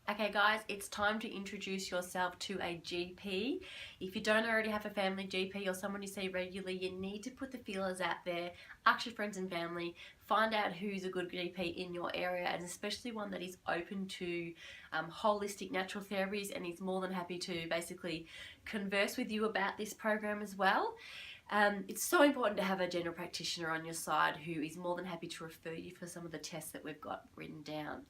Okay guys, it's time to introduce yourself to a GP. If you don't already have a family GP or someone you see regularly, you need to put the feelers out there, ask your friends and family, find out who's a good GP in your area, and especially one that is open to holistic natural therapies and is more than happy to basically converse with you about this program as well. It's so important to have a general practitioner on your side who is more than happy to refer you for some of the tests that we've got written down.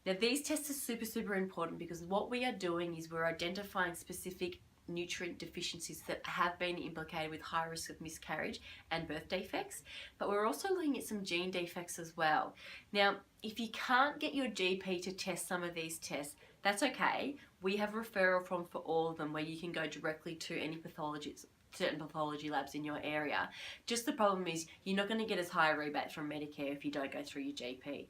Now these tests are super important because what we are doing is we're identifying specific nutrient deficiencies that have been implicated with high risk of miscarriage and birth defects, but we're also looking at some gene defects as well. Now if you can't get your GP to test some of these tests, that's okay. We have referral form for all of them where you can go directly to any certain pathology labs in your area. Just the problem is you're not going to get as high a rebate from Medicare if you don't go through your GP.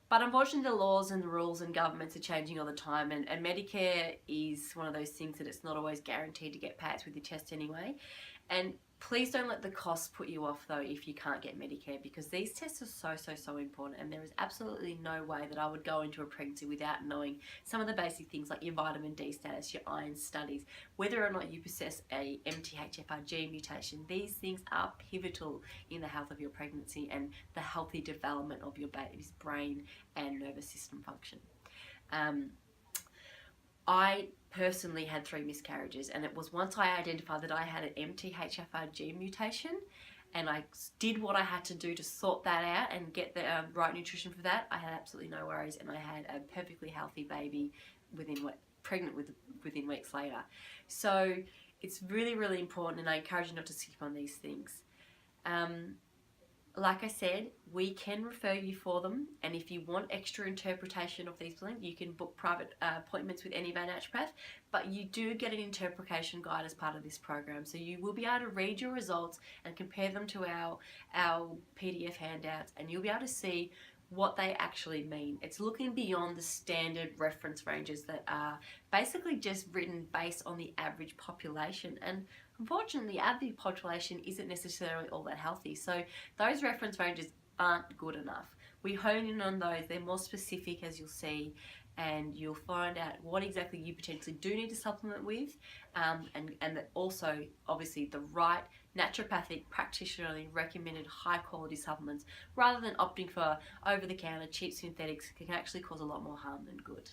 But unfortunately the laws and the rules and governments are changing all the time, and Medicare is one of those things that it's not always guaranteed to get passed with your test anyway. And please don't let the costs put you off though if you can't get Medicare, because these tests are so important, and there is absolutely no way that I would go into a pregnancy without knowing some of the basic things like your vitamin D status, your iron studies, whether or not you possess a MTHFR gene mutation. These things are pivotal in the health of your pregnancy and the healthy development of your baby's brain and nervous system function. I personally had 3 miscarriages, and it was once I identified that I had an MTHFR gene mutation and I did what I had to do to sort that out and get the right nutrition for that. I had absolutely no worries, and I had a perfectly healthy baby pregnant within weeks later. So it's really important, and I encourage you not to skip on these things. Like I said, we can refer you for them, and if you want extra interpretation of these things, you can book private appointments with any of our naturopaths, but you do get an interpretation guide as part of this program, so you will be able to read your results and compare them to our PDF handouts, and you'll be able to see what they actually mean. It's looking beyond the standard reference ranges that are basically just written based on the average population, and unfortunately the average population isn't necessarily all that healthy, so those reference ranges aren't good enough. We hone in on those, they're more specific as you'll see, and you'll find out what exactly you potentially do need to supplement with, and that also obviously the right naturopathic practitioner recommended high quality supplements rather than opting for over the counter cheap synthetics can actually cause a lot more harm than good.